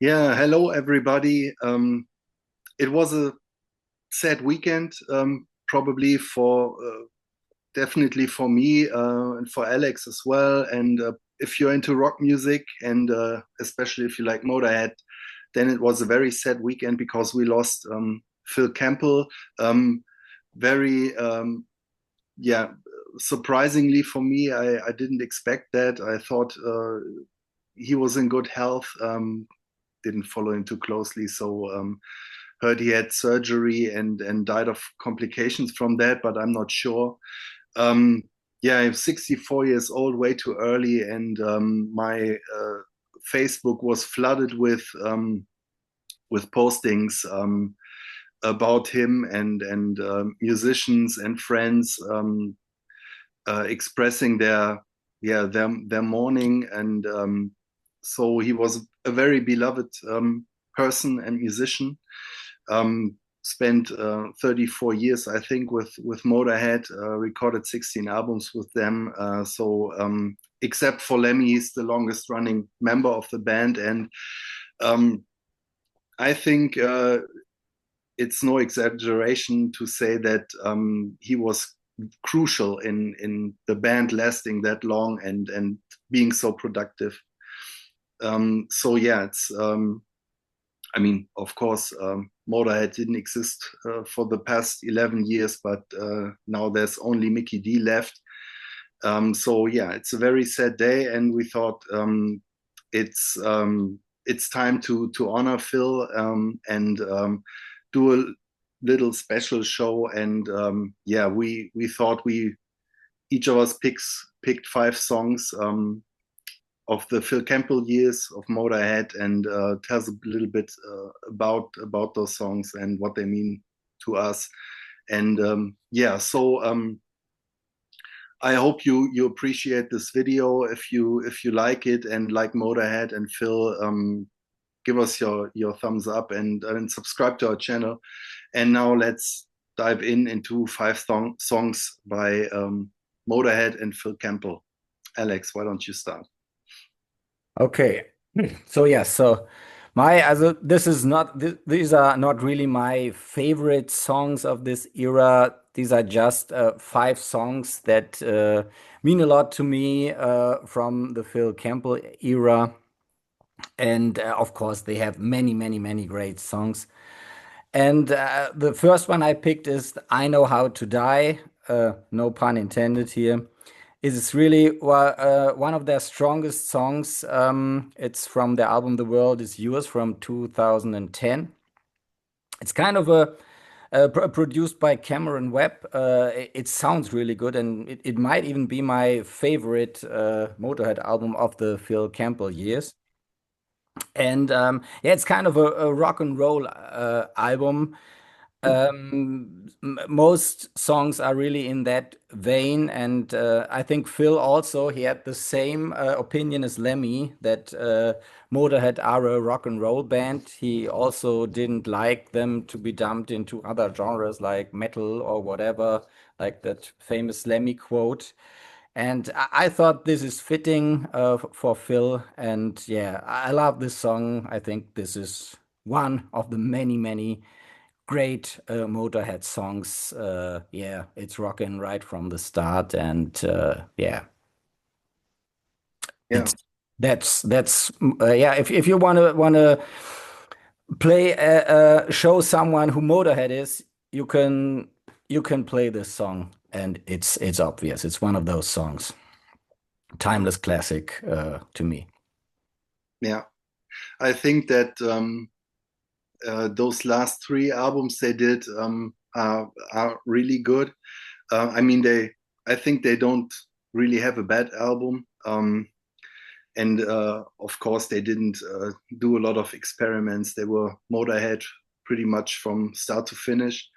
Yeah, hello everybody. It was a sad weekend, probably for definitely for me and for Alex as well. And if you're into rock music and especially if you like Motorhead, then it was a very sad weekend because we lost Phil Campbell. Um, very, yeah, surprisingly for me, I didn't expect that. I thought he was in good health. Didn't follow him too closely. So heard he had surgery and died of complications from that, but I'm not sure. Um, yeah, I'm 64 years old, way too early, and my Facebook was flooded with postings about him and musicians and friends expressing their mourning and so he was a very beloved person and musician. Spent 34 years, I think, with Motorhead. Recorded 16 albums with them. Except for Lemmy, he's the longest running member of the band, and um, I think it's no exaggeration to say that he was crucial in the band lasting that long and being so productive. So yeah, it's I mean, of course, Motorhead didn't exist for the past 11 years, but now there's only Mickey D left. So yeah, it's a very sad day, and we thought it's time to honor Phil and do a little special show. And yeah, we thought we each of us picked 5 songs of the Phil Campbell years of Motorhead and tells a little bit about those songs and what they mean to us. And yeah, so I hope you appreciate this video. If you like it and like Motorhead and Phil, give us your thumbs up and subscribe to our channel. And now let's dive into 5 songs by Motorhead and Phil Campbell. Alex, why don't you start? Okay. So yeah, so my also this is not these are not really my favorite songs of this era. These are just 5 songs that mean a lot to me from the Phil Campbell era. And of course, they have many, many, many great songs. And the first one I picked is I Know How to Die. No pun intended here. It's really one of their strongest songs. It's from their album The World Is Yours from 2010. It's kind of produced by Cameron Webb. It sounds really good, and it might even be my favorite Motorhead album of the Phil Campbell years. And yeah, it's kind of a rock and roll album. Most songs are really in that vein, and I think Phil also he had the same opinion as Lemmy that Motorhead are a rock and roll band. He also didn't like them to be dumped into other genres like metal or whatever, like that famous Lemmy quote. And I thought this is fitting for Phil. And yeah, I love this song. I think this is one of the many, many great Motorhead songs. Yeah, it's rocking right from the start. And yeah, Yeah. it's yeah. If you wanna play show someone who Motorhead is, you can play this song, and it's obvious. It's one of those songs. Timeless classic to me. Yeah, I think that those last 3 albums they did are really good. I mean, I think they don't really have a bad album. And of course, they didn't do a lot of experiments. They were Motorhead pretty much from start to finish.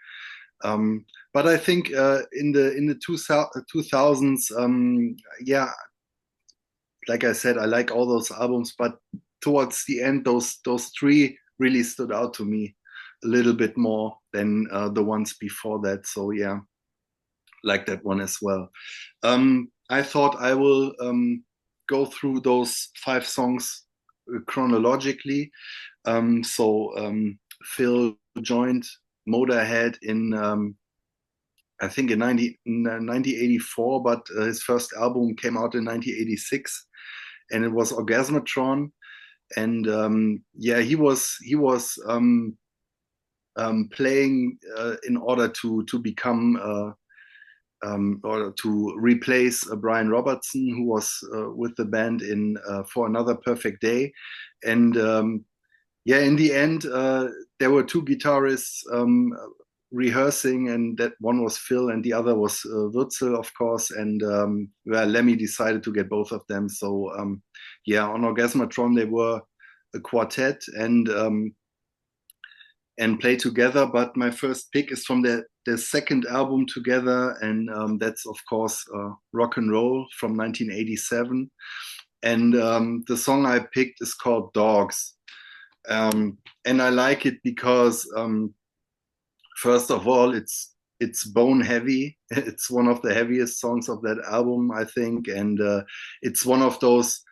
But I think in the 2000s, yeah, like I said, I like all those albums, but towards the end, those 3 really stood out to me a little bit more than the ones before that. So yeah, like that one as well. I thought I will go through those 5 songs chronologically. Phil joined Motörhead in I think in 1984, but his first album came out in 1986, and it was Orgasmatron. And yeah, he was playing in order to become or to replace Brian Robertson, who was with the band in For Another Perfect Day. And yeah, in the end, there were two guitarists rehearsing, and that one was Phil and the other was Wurzel, of course. And well, Lemmy decided to get both of them. So yeah, on Orgasmatron they were a quartet and play together. But my first pick is from their second album together, and that's of course Rock and Roll from 1987. And the song I picked is called Dogs. And I like it because first of all, it's bone heavy. It's one of the heaviest songs of that album, I think, and it's one of those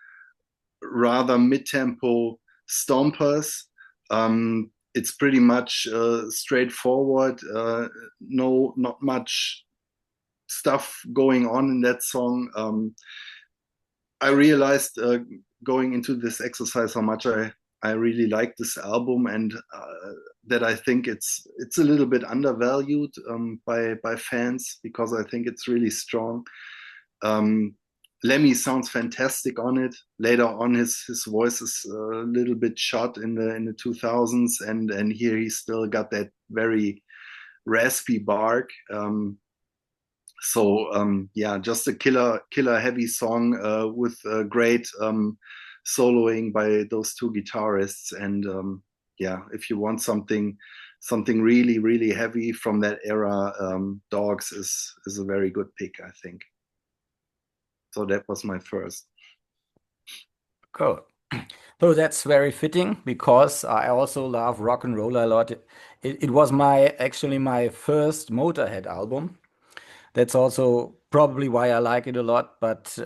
rather mid-tempo stompers. It's pretty much straightforward. No, not much stuff going on in that song. I realized going into this exercise how much I really like this album, and that I think it's a little bit undervalued by fans, because I think it's really strong. Lemmy sounds fantastic on it. Later on, his voice is a little bit shot in the 2000s, and here he still got that very raspy bark. Yeah, just a killer heavy song with great soloing by those two guitarists. And yeah, if you want something really heavy from that era, Dogs is a very good pick, I think. So that was my first. Cool. So that's very fitting, because I also love rock and roll a lot. It was actually my first Motorhead album. That's also probably why I like it a lot. But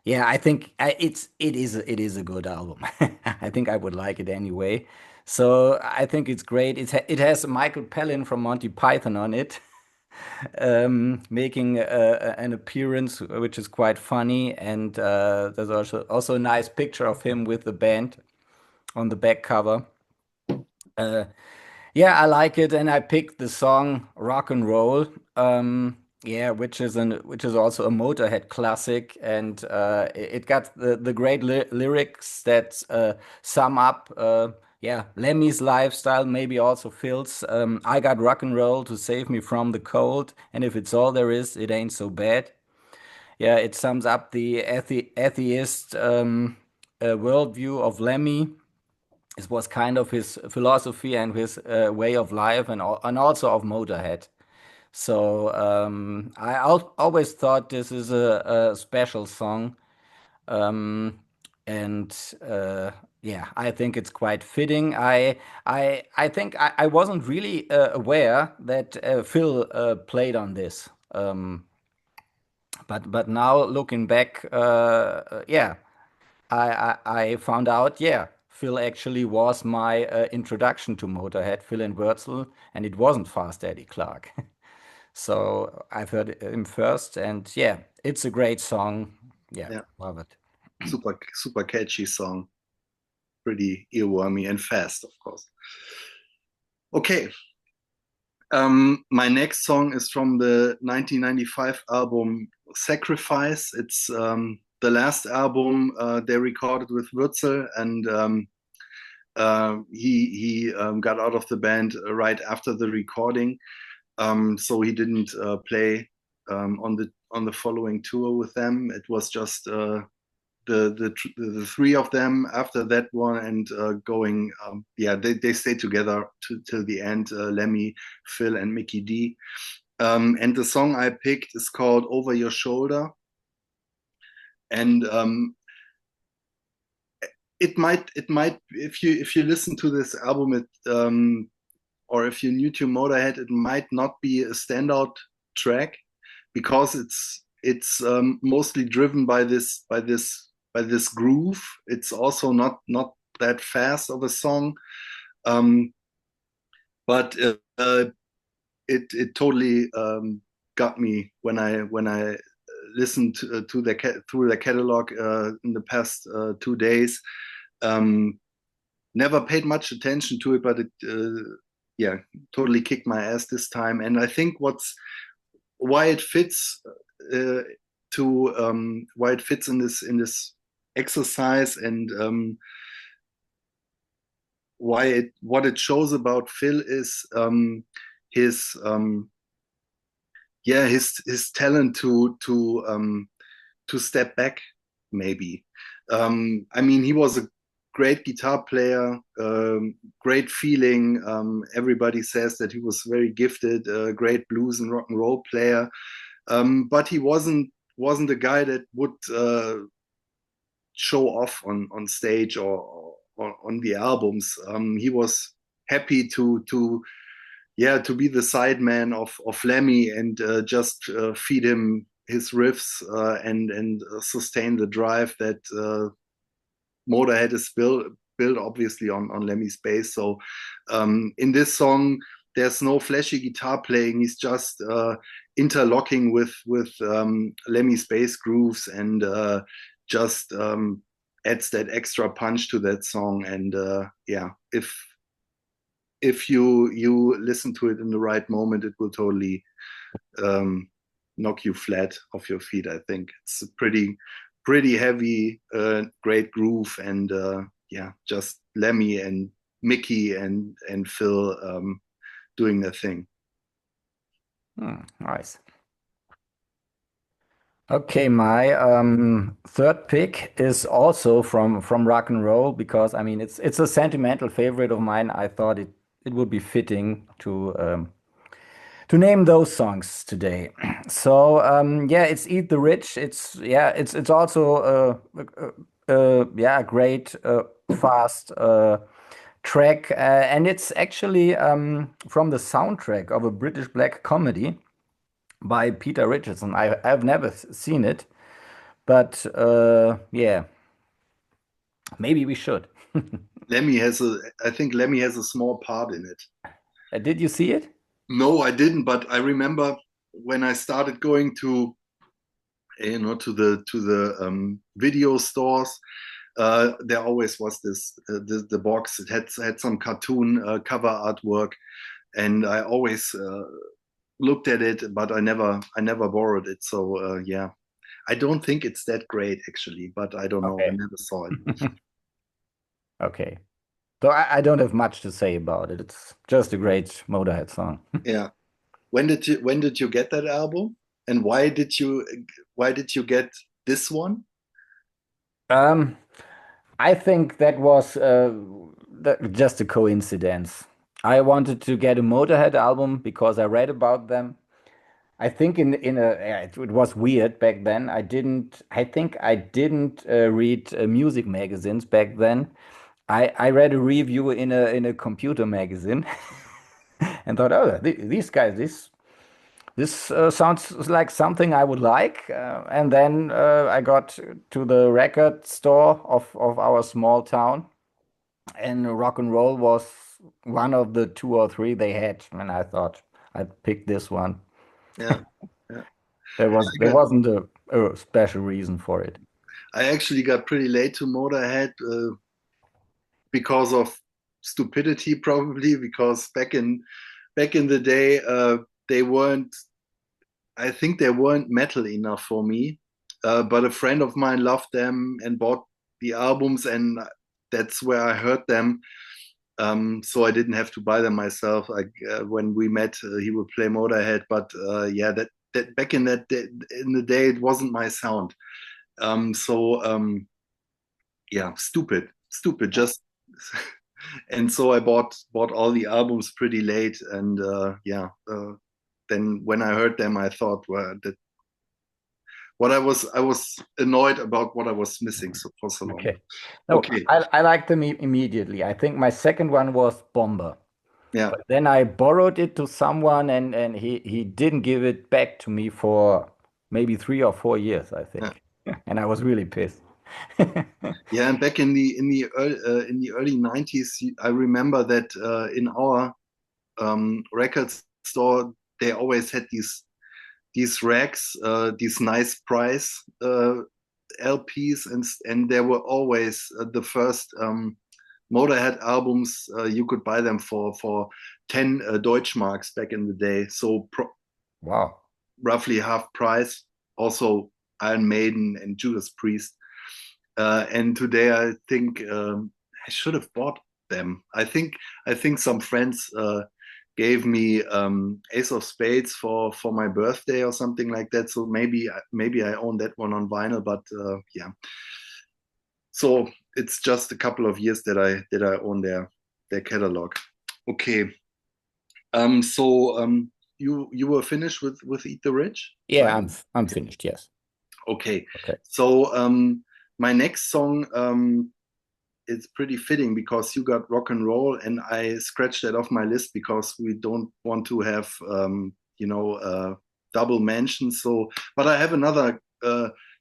yeah, I think it is a good album. I think I would like it anyway. So I think it's great. It has Michael Palin from Monty Python on it, making an appearance, which is quite funny. And there's also a nice picture of him with the band on the back cover. Uh, yeah, I like it, and I picked the song "Rock and Roll." Yeah, which is also a Motorhead classic, and it got the great lyrics that sum up, yeah, Lemmy's lifestyle, maybe also Phil's. I got rock and roll to save me from the cold, and if it's all there is, it ain't so bad. Yeah, it sums up the atheist worldview of Lemmy. This was kind of his philosophy and his way of life, and also of Motorhead. So I always thought this is a special song, um, and yeah, I think it's quite fitting. I think I wasn't really aware that Phil played on this, but now looking back, yeah, I found out, yeah, Phil actually was my introduction to Motorhead, Phil and Wurzel, and it wasn't Fast Eddie Clarke. So I've heard him first, and yeah, it's a great song. Yeah, Yeah, love it. super catchy song, pretty earwormy and fast, of course. Okay, my next song is from the 1995 album Sacrifice. It's the last album they recorded with Wurzel, and he got out of the band right after the recording, so he didn't play on the following tour with them. It was just the three of them after that one, and going, yeah, they stayed together till the end, Lemmy, Phil, and Mickey D. And the song I picked is called Over Your Shoulder. And it might, if you listen to this album, or if you're new to Motorhead, it might not be a standout track, because it's mostly driven by this groove. It's also not that fast of a song. Um, but it totally got me when I listened to through the catalog in the past 2 days. Um, Never paid much attention to it, but it yeah, totally kicked my ass this time. And I think why it fits uh, why it fits in this exercise, and what it shows about Phil is his his talent to step back, maybe. I mean, he was a great guitar player, great feeling. Everybody says that he was very gifted, great blues and rock and roll player. But he wasn't a guy that would show off on stage or on the albums. He was happy to be the sideman of Lemmy and just feed him his riffs and sustain the drive that Motorhead is built obviously on Lemmy's bass. So in this song, there's no flashy guitar playing. He's just interlocking with Lemmy's bass grooves and just adds that extra punch to that song. And yeah, if you listen to it in the right moment, it will totally knock you flat off your feet. I think it's a pretty heavy, great groove, and yeah, just Lemmy and Mickey and Phil doing their thing. Nice. Okay, my third pick is also from rock and roll because I mean it's a sentimental favorite of mine. I thought it would be fitting to name those songs today. So yeah, it's Eat the Rich. It's also yeah, a great fast track, and it's actually from the soundtrack of a British black comedy by Peter Richardson. I've never seen it, but yeah, maybe we should. I think Lemmy has a small part in it. Did you see it? No, I didn't, but I remember when I started going to to the video stores. There always was the box. It had some cartoon cover artwork, and I always looked at it, but I never borrowed it. So yeah, I don't think it's that great actually, but I don't know. I Okay. never saw it. Okay. So I don't have much to say about it. It's just a great Motorhead song. Yeah. When did you get that album, and why did you get this one? Um, I think that was just a coincidence. I wanted to get a Motorhead album because I read about them. I think in a yeah, it was weird back then. I think I didn't read music magazines back then. I read a review in a computer magazine and thought, oh, these guys, this sounds like something I would like. And then I got to the record store of our small town, and rock and roll was one of the two or three they had. And I thought I'd pick this one. Yeah, yeah. There wasn't a special reason for it. I actually got pretty late to Motorhead because of stupidity, probably because back in the day they weren't. I think they weren't metal enough for me. But a friend of mine loved them and bought the albums, and that's where I heard them. So I didn't have to buy them myself. When we met, he would play Motorhead, but yeah, that back in the day, it wasn't my sound. So yeah, stupid. Just and so I bought all the albums pretty late, and yeah. Then when I heard them, I thought, well, that I was annoyed about what I was missing for so long. Okay. No, Okay, I liked them immediately. I think my second one was Bomber. yeah, But then I borrowed it to someone and he didn't give it back to me for maybe 3 or 4 years, I yeah. think. And I was really pissed. Yeah, and back in the early 90s, I remember that in our record store, they always had these racks, these nice price LPs, and there were always the first Motorhead albums. You could buy them for 10 Deutschmarks back in the day, so Wow. roughly half price. Also, Iron Maiden and Judas Priest. And today, I think I should have bought them. I think some friends gave me Ace of Spades for my birthday or something like that. So maybe I own that one on vinyl. But yeah, so it's just a couple of years that I own their catalog. Okay. So you were finished with Eat the Rich, Yeah, right? I'm finished. Yes. Okay. Okay. So my next song, it's pretty fitting because you got rock and roll, and I scratched that off my list because we don't want to have double mention. So, but I have another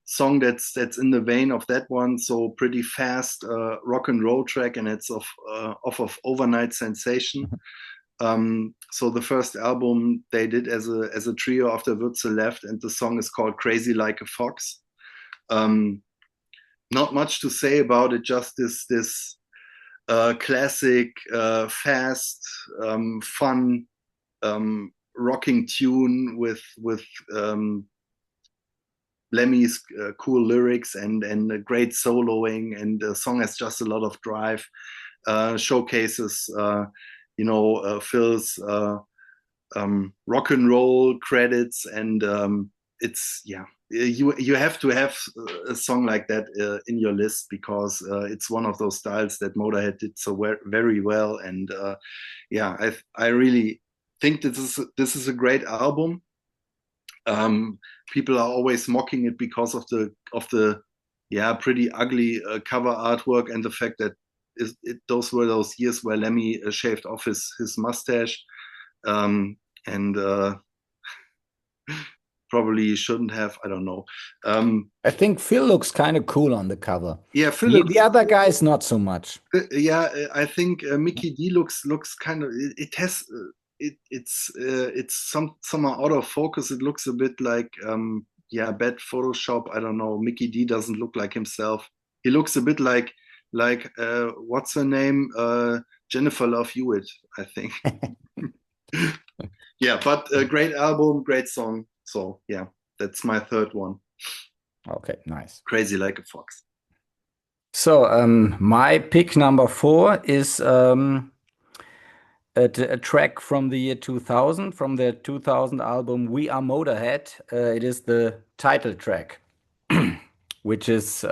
song that's in the vein of that one. So pretty fast rock and roll track, and it's off of Overnight Sensation. So the first album they did as a trio after Würzel left, and the song is called Crazy Like a Fox. Um, Not much to say about it, just this classic, fast, fun, rocking tune with Lemmy's cool lyrics and great soloing, and the song has just a lot of drive. Showcases, Phil's rock and roll credits, and it's yeah. You have to have a song like that in your list because it's one of those styles that Motorhead did so very well, and yeah, I really think this is a great album. Um, People are always mocking it because of the yeah pretty ugly cover artwork and the fact that those were those years where Lemmy shaved off his mustache, um, and probably shouldn't have. I don't know. I think Phil looks kind of cool on the cover. Yeah, The other guys, not so much. Yeah, I think Mickey D looks kind of. It has. It's somehow out of focus. It looks a bit like yeah, bad Photoshop. I don't know. Mickey D doesn't look like himself. He looks a bit like what's her name? Jennifer Love Hewitt, I think. Yeah, but a great album, great song. So yeah, that's my third one. Okay, nice. Crazy Like a Fox. So, my pick number 4 is a track from the year 2000, from the 2000 album We Are Motörhead. It is the title track, which is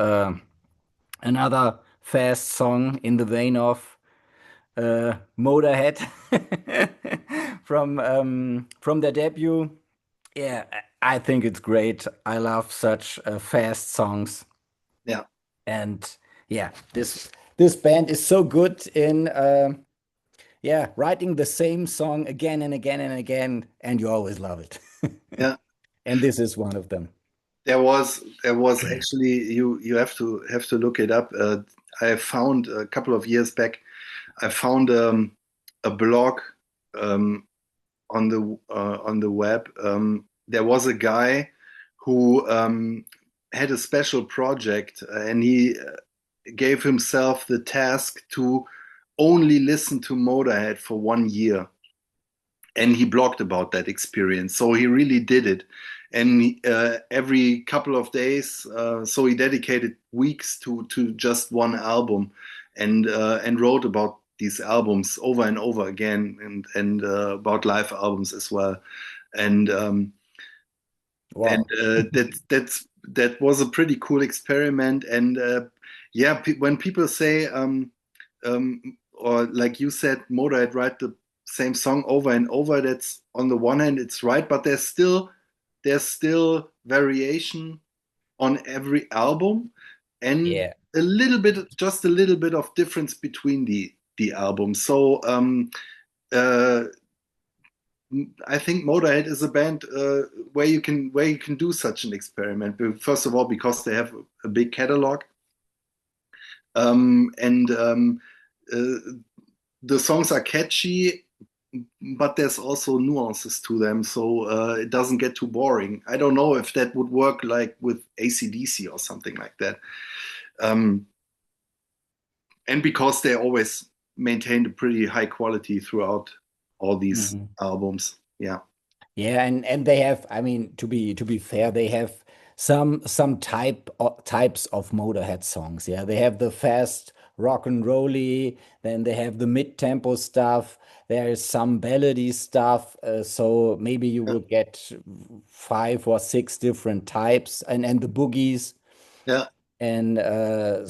another fast song in the vein of Motörhead from their debut. Yeah, I think it's great. I love such fast songs, Yeah. and yeah, this band is so good in yeah, writing the same song again and again and again, and you always love it. Yeah. And this is one of them. There was actually you have to look it up. I found a couple of years back. I found a blog um, on the web. There was a guy who had a special project, and he gave himself the task to only listen to Motorhead for 1 year, and he blogged about that experience. So he really did it, and every couple of days, so he dedicated weeks to just one album, and wrote about these albums over and over again, and about live albums as well, and Wow. that was a pretty cool experiment. And yeah, when people say or like you said, Motorhead write the same song over and over, that's on the one hand it's right, but there's still variation on every album, and Yeah. a little bit, just a little bit of difference between the albums. So uh, I think Motorhead is a band where you can do such an experiment. First of all, because they have a big catalog, and uh, the songs are catchy, but there's also nuances to them, so it doesn't get too boring. I don't know if that would work like with AC/DC or something like that. Um, and because they always maintained a pretty high quality throughout all these Mhm. albums. Yeah, Yeah, and they have, I mean, to be fair, they have some types of Motorhead songs. Yeah, they have the fast rock and rolly, then they have the mid-tempo stuff. There is some ballady stuff. So maybe you yeah, will get 5 or 6 different types, and the boogies. yeah. And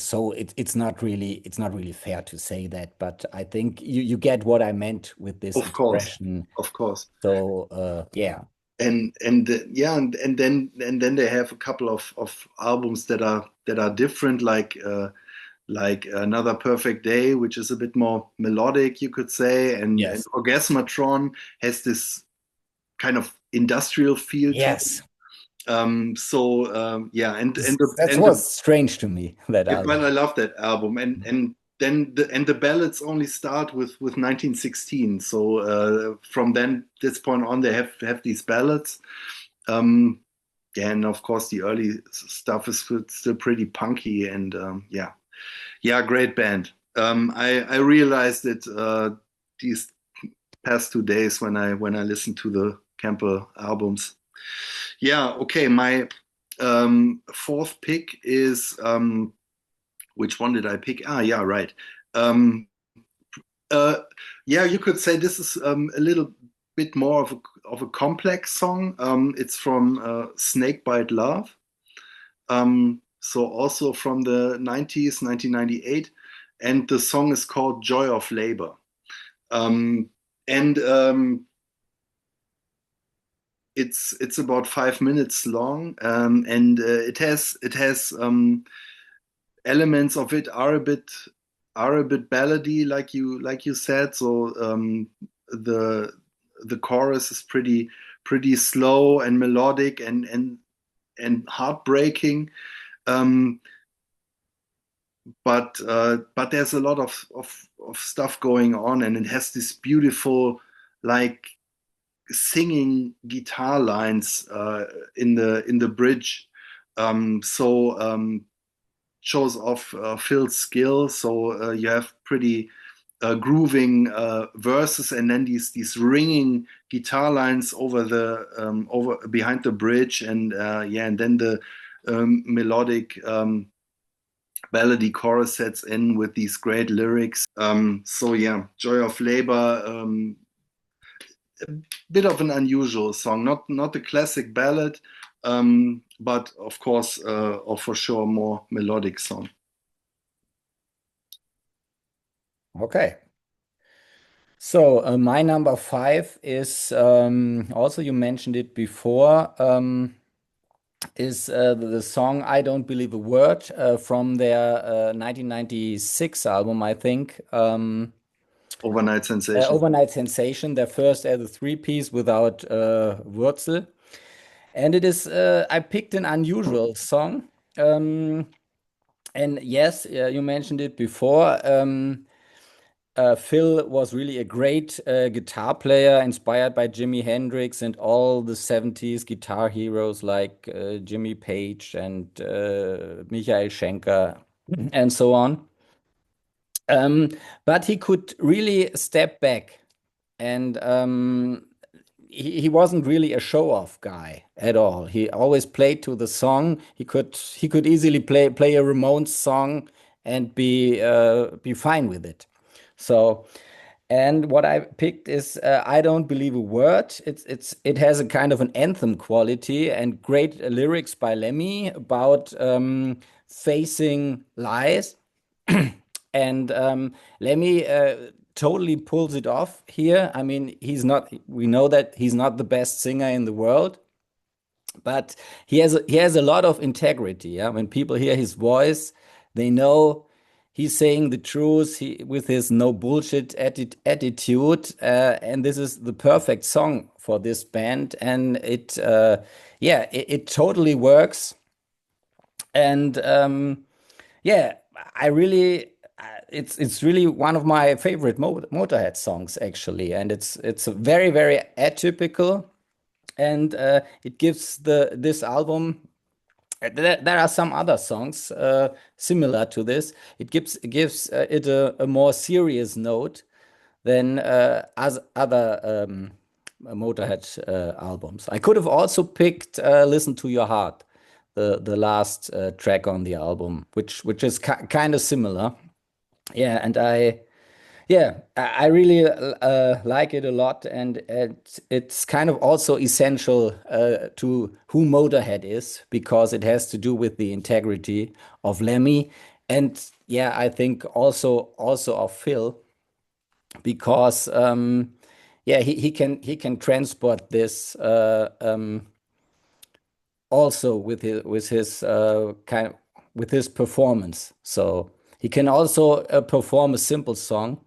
so it's not really fair to say that, but I think you get what I meant with this Of course, expression. of course. So yeah. And they have a couple of albums that are different, like Another Perfect Day, which is a bit more melodic, you could say, and Yes. Orgasmatron has this kind of industrial feel to it. Yes. Yeah, That was strange to me, that yeah, but album. I love that album, and then the ballads only start with 1916. So from then this point on, they have these ballads. Um, yeah, and of course the early stuff is still pretty punky, and yeah, yeah, great band. I realized it these past 2 days when I listened to the Campbell albums. Yeah, okay. My fourth pick is which one did I pick? Ah, yeah, right. Um, uh, yeah, you could say this is a little bit more of a complex song. It's from Snakebite Love. So also from the 90s, 1998, and the song is called Joy of Labor. Um, and it's about 5 minutes long, and it has elements of it are a bit ballady, like you said. So the chorus is pretty slow and melodic and heartbreaking. Um, but there's a lot of stuff going on, and it has this beautiful like singing guitar lines in the bridge. So shows off Phil's skill. So you have pretty grooving verses, and then these ringing guitar lines over behind the bridge, and yeah, and then the melodic ballady chorus sets in with these great lyrics. So yeah, Joy of Labor. Bit of an unusual song, not a classic ballad, but of course, or for sure, more melodic song. Okay. So my number 5 is also, you mentioned it before, is the song "I Don't Believe a Word" from their 1996 album, I think. Overnight Sensation. Overnight Sensation, their first as a three-piece without Wurzel. And it is, I picked an unusual song. Um, and yes, you mentioned it before. Phil was really a great guitar player, inspired by Jimi Hendrix and all the 70s guitar heroes like Jimmy Page and Michael Schenker and so on. Um, but he could really step back, and he wasn't really a show-off guy at all. He always played to the song. He could easily play a Ramones song and be fine with it. So, and what I picked is "I Don't Believe a Word." It has a kind of an anthem quality and great lyrics by Lemmy about facing lies. And Lemmy totally pulls it off here. I mean, we know that he's not the best singer in the world, but he has a lot of integrity. Yeah, when people hear his voice, they know he's saying the truth, with his no bullshit attitude. And this is the perfect song for this band, and it totally works. And yeah, I really, it's really one of my favorite Motorhead songs actually, and it's a very very atypical, and it gives this album. There are some other songs similar to this. It gives it a more serious note than as other Motorhead albums. I could have also picked "Listen to Your Heart," the last track on the album, which is kind of similar. Yeah, and I really like it a lot, and it's kind of also essential to who Motorhead is because it has to do with the integrity of Lemmy, and yeah, I think also of Phil because yeah, he can transport this also with his kind of with his performance. So he can also perform a simple song.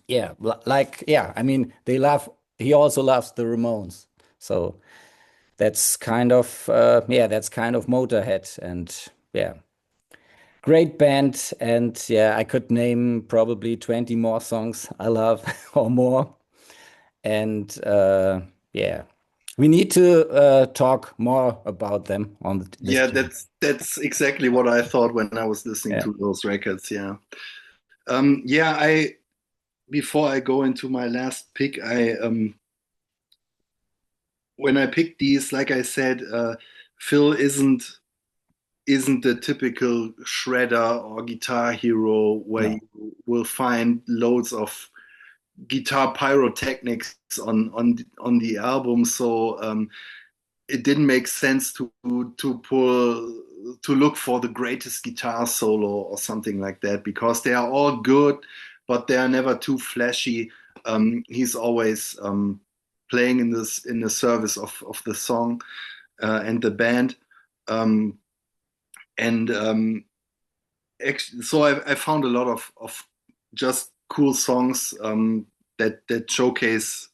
Yeah, like yeah, I mean they love. He also loves the Ramones. So that's kind of yeah, that's kind of Motorhead, and yeah, great band. And yeah, I could name probably 20 more songs I love or more. And yeah, we need to talk more about them on this Yeah, tour. that's exactly what I thought when I was listening Yeah. to those records. Yeah. Yeah, I before I go into my last pick, I when I picked these, like I said, Phil isn't the typical shredder or guitar hero where No. you will find loads of guitar pyrotechnics on the album. So it didn't make sense to look for the greatest guitar solo or something like that because they are all good, but they are never too flashy. He's always playing in the service of the song and the band. Um, and so I found a lot of just cool songs that showcase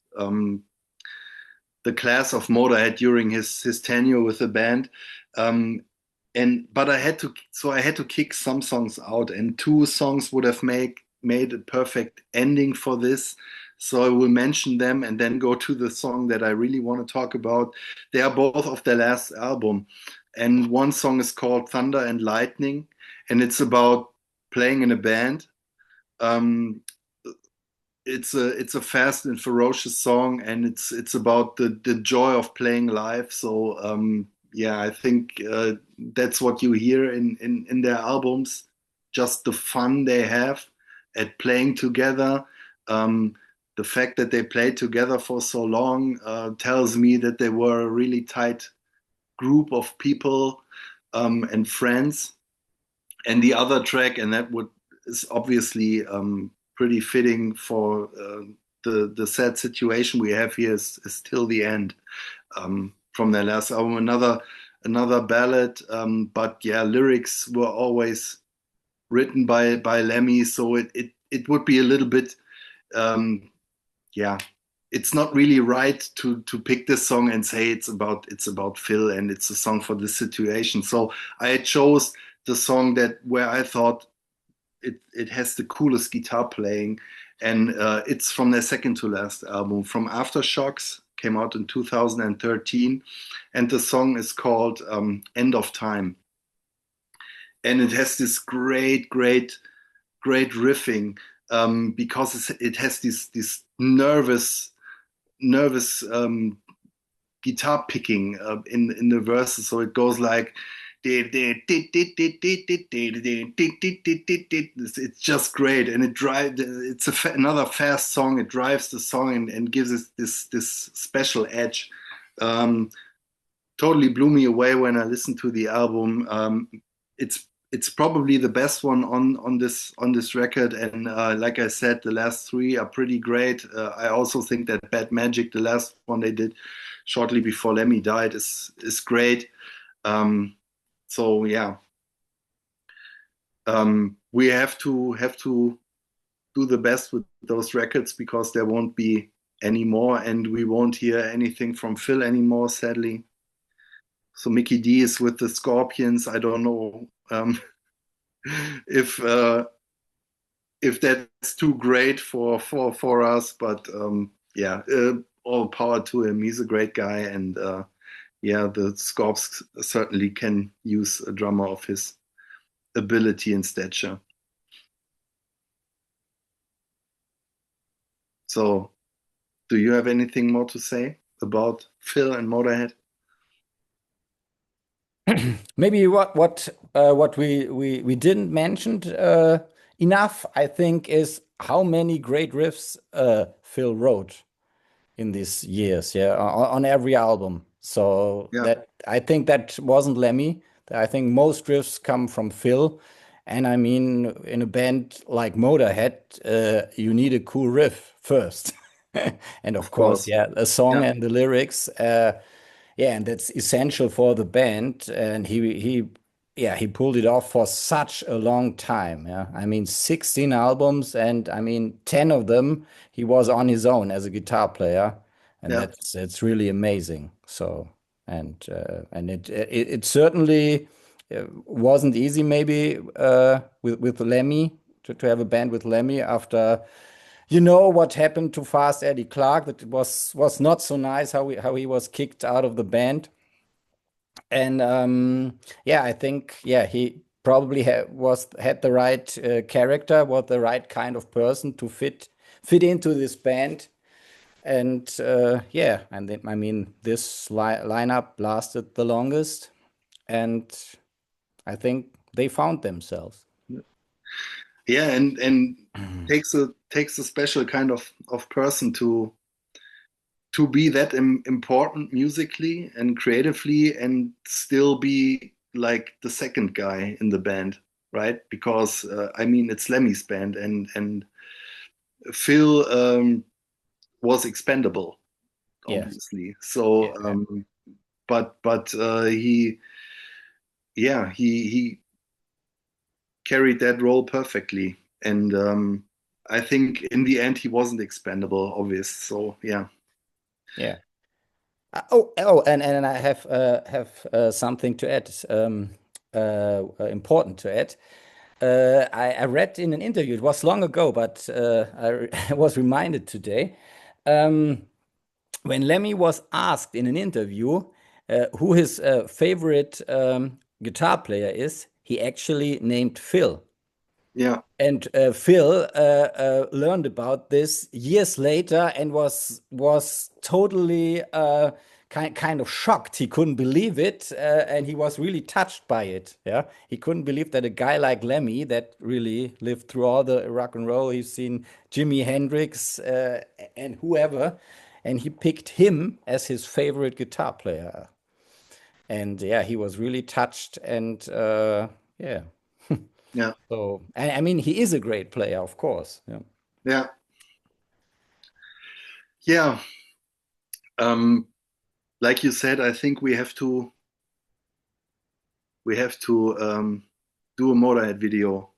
the class of Motorhead during his tenure with the band. Um, and but I had to kick some songs out, and two songs would have made a perfect ending for this. So I will mention them and then go to the song that I really want to talk about. They are both of their last album, and one song is called Thunder and Lightning, and it's about playing in a band. Um, it's a fast and ferocious song, and it's about the joy of playing live. So yeah, I think that's what you hear in their albums, just the fun they have at playing together. Um, the fact that they played together for so long tells me that they were a really tight group of people and friends. And the other track, and that would is obviously pretty fitting for the sad situation we have here is Till the End from their last album. Another ballad, but yeah, lyrics were always written by Lemmy, so it would be a little bit um, yeah. It's not really right to pick this song and say it's about Phil and it's a song for this situation. So I chose the song that where I thought it has the coolest guitar playing, and it's from their second to last album, from Aftershocks, came out in 2013, and the song is called "End of Time," and it has this great riffing because it has this nervous guitar picking in the verses. So it goes like it's just great, and another fast song. It drives the song and gives it this special edge. Um, Totally blew me away when I listened to the album. It's probably the best one on this record, and like I said, the last three are pretty great. I also think that Bad Magic, the last one they did shortly before Lemmy died, is great. Um, so yeah, we have to do the best with those records because there won't be any more, and we won't hear anything from Phil anymore, sadly. So Mickey D is with the Scorpions. I don't know if that's too great for us. But yeah, all power to him. He's a great guy, and yeah, the Scorps certainly can use a drummer of his ability and stature. So, do you have anything more to say about Phil and Motorhead? Maybe what we didn't mention enough, I think, is how many great riffs Phil wrote in these years, yeah, on every album. So Yeah, that I think that wasn't Lemmy. I think most riffs come from Phil. And I mean, in a band like Motorhead, you need a cool riff first. And of of course, course. yeah, a song Yeah, and the lyrics. Yeah, and that's essential for the band. And yeah, he pulled it off for such a long time. Yeah, I mean, 16 albums, and I mean, 10 of them he was on his own as a guitar player, and yeah, that's it's really amazing. So, and it certainly wasn't easy, maybe with Lemmy to have a band with Lemmy after what happened to Fast Eddie Clarke. That was not so nice how he was kicked out of the band. And yeah, I think yeah he probably had the right character, was the right kind of person to fit into this band. And yeah, and then, I mean, this lineup lasted the longest, and I think they found themselves. yeah, and takes a special kind of person to be that important musically and creatively and still be like the second guy in the band, right? Because I mean it's Lemmy's band, and Phil was expendable, Yes. obviously. Yeah. So, but he, yeah, he carried that role perfectly, and I think in the end he wasn't expendable, obvious. So yeah, Yeah. Oh, and I have something to add, important to add. I read in an interview, it was long ago, but I was reminded today. Um, when Lemmy was asked in an interview who his favorite guitar player is, he actually named Phil. yeah, And Phil learned about this years later and was totally kind of shocked. He couldn't believe it, and he was really touched by it. Yeah, he couldn't believe that a guy like Lemmy, that really lived through all the rock and roll, he's seen Jimi Hendrix and whoever, and he picked him as his favorite guitar player. And yeah, he was really touched, and yeah. yeah, So, I mean, he is a great player, of course. Yeah. yeah, yeah. Um, like you said, I think we have to do a Motorhead video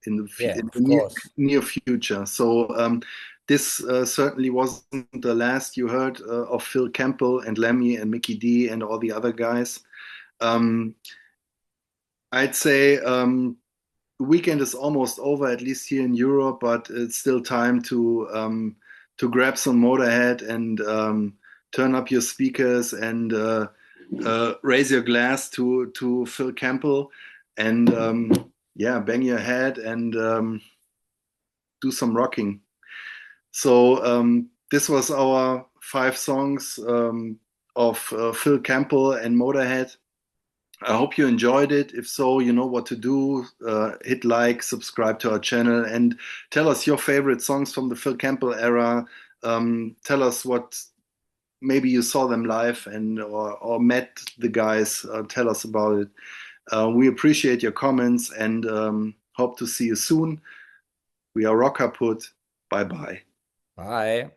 Yeah, in the of course. near future. So this certainly wasn't the last you heard of Phil Campbell and Lemmy and Mickey D and all the other guys. Um, I'd say the weekend is almost over, at least here in Europe, but it's still time to grab some Motorhead and turn up your speakers and raise your glass to Phil Campbell and yeah, bang your head and do some rocking. So this was our 5 songs of Phil Campbell and Motorhead. I hope you enjoyed it. If so, you know what to do. Hit like, subscribe to our channel, and tell us your favorite songs from the Phil Campbell era. Tell us what maybe you saw them live and or met the guys. Tell us about it. We appreciate your comments and hope to see you soon. We are Rock Kaput. Bye bye. Bye.